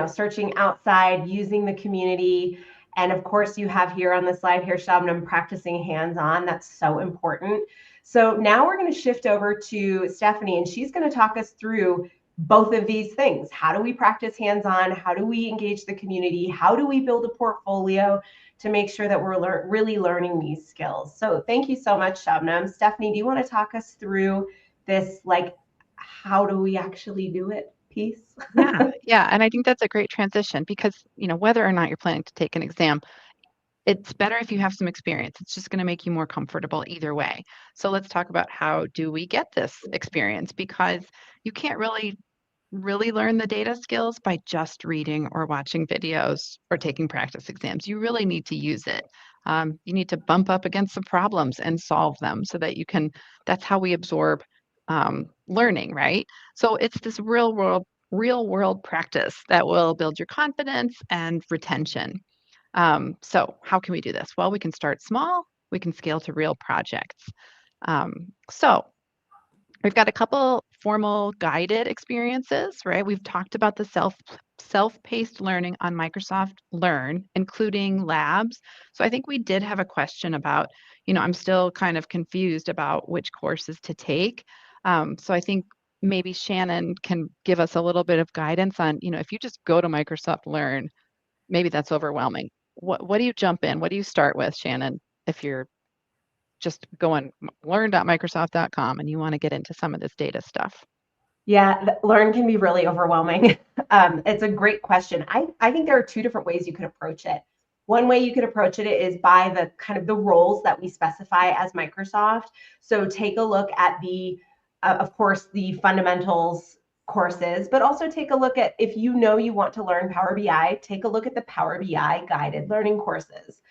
searching outside, using the community. And of course, you have here on the slide here, Shabnam, practicing hands-on. That's so important. So now we're going to shift over to Stephanie, and she's going to talk us through both of these things. How do we practice hands-on? How do we engage the community? How do we build a portfolio to make sure that we're really learning these skills? So thank you so much, Shabnam. Stephanie, do you want to talk us through this, like, how do we actually do it piece? Yeah. And I think that's a great transition because, whether or not you're planning to take an exam, it's better if you have some experience. It's just going to make you more comfortable either way. So let's talk about how do we get this experience, because you can't really learn the data skills by just reading or watching videos or taking practice exams. You really need to use it. You need to bump up against some problems and solve them so that that's how we absorb learning, right? So it's this real world practice that will build your confidence and retention. So how can we do this? Well, we can start small, we can scale to real projects. So we've got a couple formal guided experiences, right? We've talked about the self-paced learning on Microsoft Learn, including labs. So I think we did have a question about, I'm still kind of confused about which courses to take. So I think maybe Shannon can give us a little bit of guidance on, if you just go to Microsoft Learn, maybe that's overwhelming. What do you jump in? What do you start with, Shannon, if you're just going learn.microsoft.com and you want to get into some of this data stuff? Yeah, Learn can be really overwhelming. It's a great question. I think there are two different ways you could approach it. One way you could approach it is by the kind of the roles that we specify as Microsoft. So take a look at of course, the fundamentals courses, but also take a look at, if you want to learn Power BI, take a look at the Power BI guided learning courses.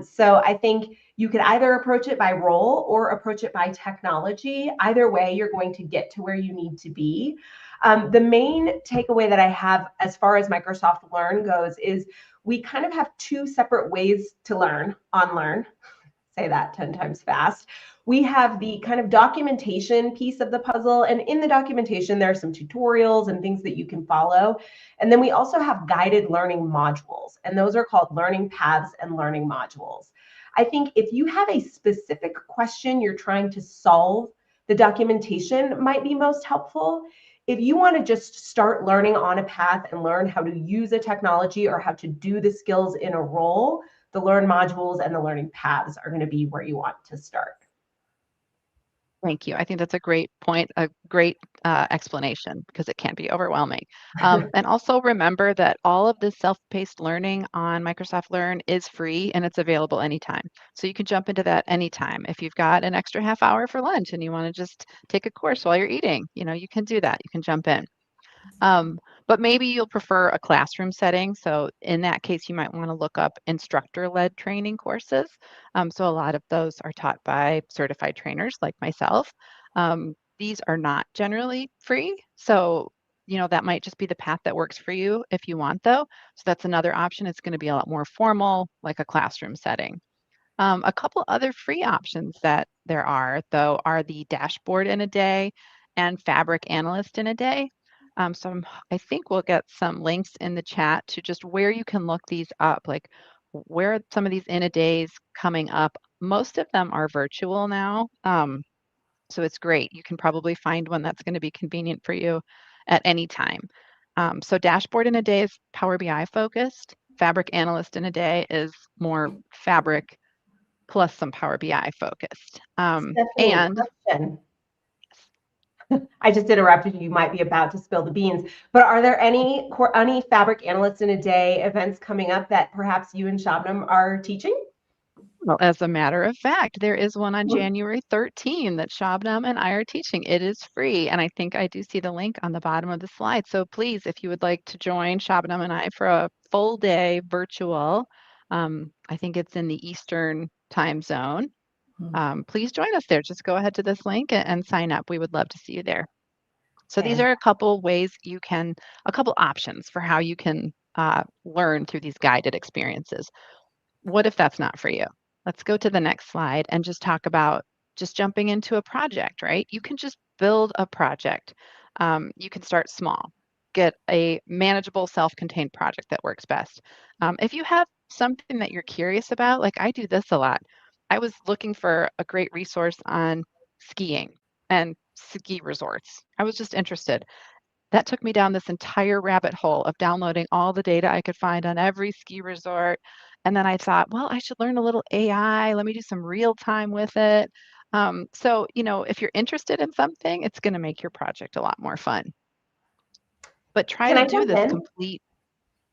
So I think you could either approach it by role or approach it by technology. Either way, you're going to get to where you need to be. The main takeaway that I have as far as Microsoft Learn goes is we kind of have two separate ways to learn on Learn. Say that 10 times fast. We have the kind of documentation piece of the puzzle. And in the documentation, there are some tutorials and things that you can follow. And then we also have guided learning modules. And those are called learning paths and learning modules. I think if you have a specific question you're trying to solve, the documentation might be most helpful. If you want to just start learning on a path and learn how to use a technology or how to do the skills in a role, the Learn modules and the learning paths are going to be where you want to start. Thank you. I think that's a great point, a great explanation, because it can be overwhelming. And also remember that all of this self-paced learning on Microsoft Learn is free and it's available anytime. So you can jump into that anytime. If you've got an extra half hour for lunch and you want to just take a course while you're eating, you can do that. You can jump in. But maybe you'll prefer a classroom setting. So in that case, you might want to look up instructor-led training courses. So a lot of those are taught by certified trainers like myself. These are not generally free. So, that might just be the path that works for you if you want, though. So that's another option. It's going to be a lot more formal, like a classroom setting. A couple other free options that there are, though, are the dashboard in a day and Fabric Analyst in a day. I think we'll get some links in the chat to just where you can look these up, like where are some of these in a days coming up. Most of them are virtual now, so it's great. You can probably find one that's going to be convenient for you at any time. So dashboard in a day is Power BI focused. Fabric Analyst in a day is more Fabric plus some Power BI focused. Stephanie, question. I just interrupted you. You might be about to spill the beans, but are there any Fabric Analysts in a Day events coming up that perhaps you and Shabnam are teaching? Well, as a matter of fact, there is one on January 13 that Shabnam and I are teaching. It is free, and I think I do see the link on the bottom of the slide. So please, if you would like to join Shabnam and I for a full day virtual, I think it's in the Eastern time zone. Please join us there. Just go ahead to this link and sign up. We would love to see you there. So these are a couple ways a couple options for how you can learn through these guided experiences. What if that's not for you? Let's go to the next slide and just talk about just jumping into a project, right? You can just build a project. You can start small, get a manageable self-contained project that works best. If you have something that you're curious about, like I do this a lot. I was looking for a great resource on skiing and ski resorts. I was just interested. That took me down this entire rabbit hole of downloading all the data I could find on every ski resort. And then I thought, well, I should learn a little AI. Let me do some real time with it. So, if you're interested in something, it's going to make your project a lot more fun. But try Can to I do jump this in? complete.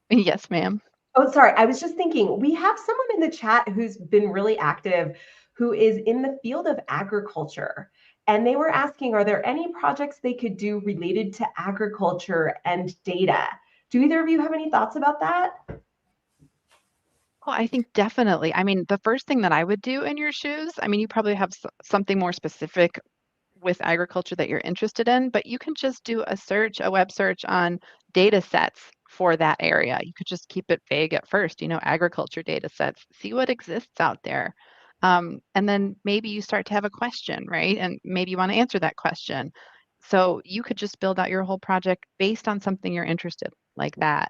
Yes, ma'am. Oh, sorry. I was just thinking, we have someone in the chat who's been really active, who is in the field of agriculture. And they were asking, are there any projects they could do related to agriculture and data? Do either of you have any thoughts about that? Oh, I think definitely. I mean, the first thing that I would do in your shoes, I mean, you probably have something more specific with agriculture that you're interested in, but you can just do a web search on data sets for that area. You could just keep it vague at first, agriculture data sets, see what exists out there. And then maybe you start to have a question, right? And maybe you want to answer that question. So you could just build out your whole project based on something you're interested like that.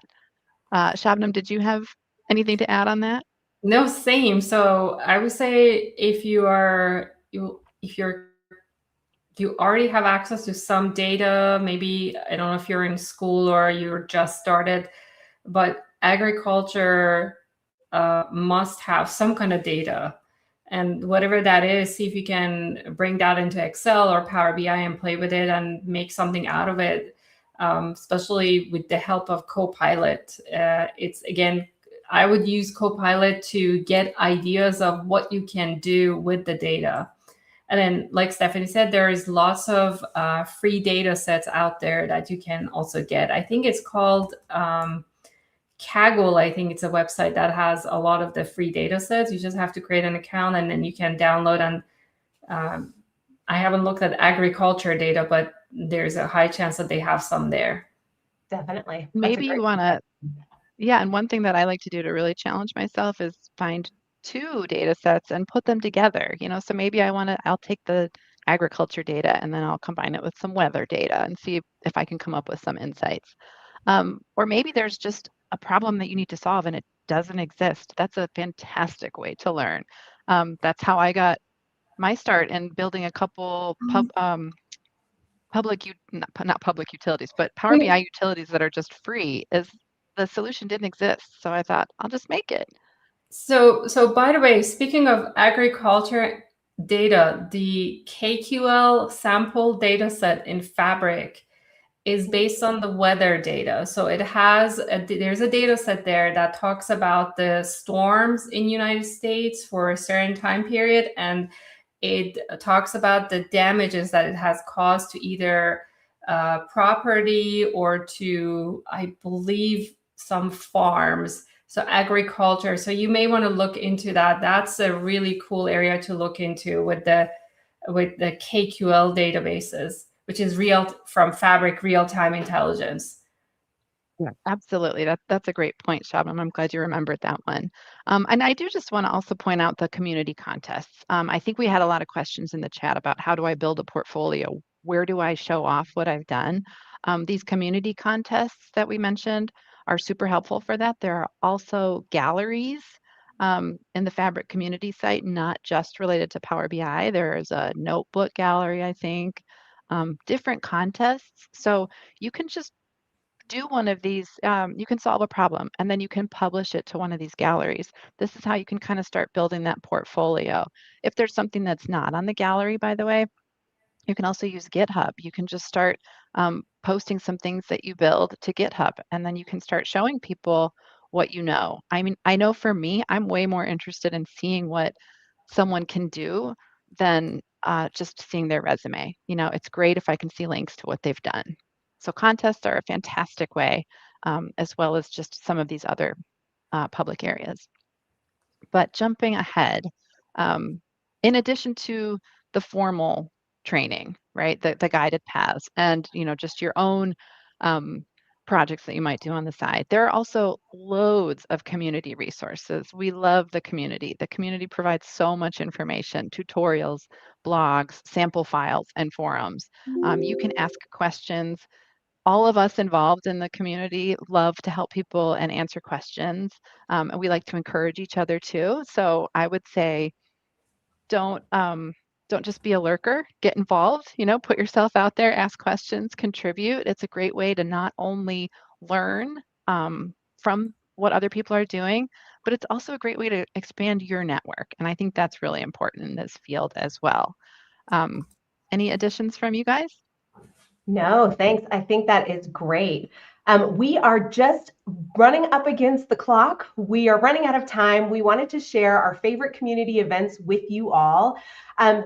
Shabnam, did you have anything to add on that? No, same. So I would say if you already have access to some data, maybe I don't know if you're in school or you're just started, but agriculture must have some kind of data. And whatever that is, see if you can bring that into Excel or Power BI and play with it and make something out of it, especially with the help of Copilot. I would use Copilot to get ideas of what you can do with the data. And then, like Stephanie said, there is lots of free data sets out there that you can also get. I think it's called Kaggle. I think it's a website that has a lot of the free data sets. You just have to create an account and then you can download. And I haven't looked at agriculture data, but there's a high chance that they have some there. Definitely. Maybe you want to, yeah. And one thing that I like to do to really challenge myself is find 2 data sets and put them together, so maybe I'll take the agriculture data and then I'll combine it with some weather data and see if I can come up with some insights. Or maybe there's just a problem that you need to solve and it doesn't exist. That's a fantastic way to learn. That's how I got my start in building a couple not public utilities, but Power BI utilities that are just free. Is the solution didn't exist. So I thought, I'll just make it. So by the way, speaking of agriculture data, the KQL sample data set in Fabric is based on the weather data. So there's a data set there that talks about the storms in United States for a certain time period, and it talks about the damages that it has caused to either property or to, I believe, some farms. So agriculture. So you may want to look into that. That's a really cool area to look into with the KQL databases, which is from Fabric real-time intelligence. Yeah, absolutely. That's a great point, Shabnam. I'm glad you remembered that one. And I do just want to also point out the community contests. I think we had a lot of questions in the chat about how do I build a portfolio? Where do I show off what I've done? These community contests that we mentioned are super helpful for that. There are also galleries in the Fabric community site, not just related to Power BI. There's a notebook gallery, I think, different contests. So you can just do one of these, you can solve a problem and then you can publish it to one of these galleries. This is how you can kind of start building that portfolio. If there's something that's not on the gallery, by the way, you can also use GitHub. You can just start posting some things that you build to GitHub, and then you can start showing people what you know. I mean, I know for me, I'm way more interested in seeing what someone can do than just seeing their resume. You know, it's great if I can see links to what they've done. So contests are a fantastic way, as well as just some of these other public areas. But jumping ahead, um, in addition to the formal training, right, the guided paths, and just your own projects that you might do on the side, there are also loads of community resources. We love the community. The community provides so much information, tutorials, blogs, sample files, and forums. You can ask questions. All of us involved in the community love to help people and answer questions. And we like to encourage each other too. So I would say don't just be a lurker, get involved, put yourself out there, ask questions, contribute. It's a great way to not only learn from what other people are doing, but it's also a great way to expand your network. And I think that's really important in this field as well. Any additions from you guys? No, thanks. I think that is great. We are just running up against the clock. We are running out of time. We wanted to share our favorite community events with you all.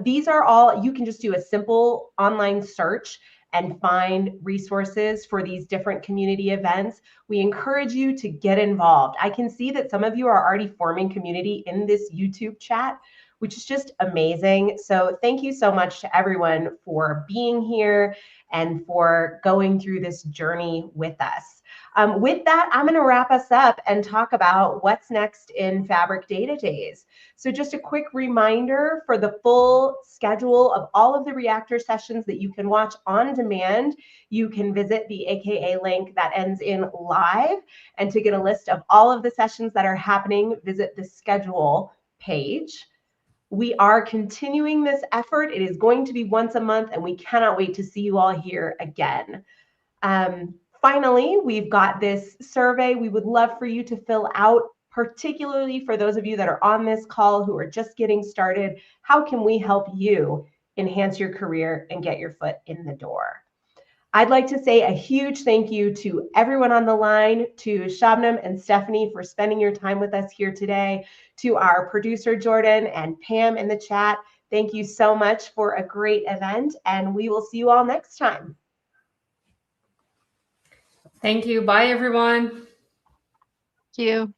These are all, you can just do a simple online search and find resources for these different community events. We encourage you to get involved. I can see that some of you are already forming community in this YouTube chat, which is just amazing. So thank you so much to everyone for being here and for going through this journey with us. With that, I'm going to wrap us up and talk about what's next in Fabric Data Days. So just a quick reminder for the full schedule of all of the Reactor sessions that you can watch on demand, you can visit the AKA link that ends in live. And to get a list of all of the sessions that are happening, visit the schedule page. We are continuing this effort. It is going to be once a month, and we cannot wait to see you all here again. Finally, we've got this survey we would love for you to fill out, particularly for those of you that are on this call who are just getting started. How can we help you enhance your career and get your foot in the door? I'd like to say a huge thank you to everyone on the line, to Shabnam and Stephanie for spending your time with us here today, to our producer, Jordan, and Pam in the chat. Thank you so much for a great event, and we will see you all next time. Thank you. Bye, everyone. Thank you.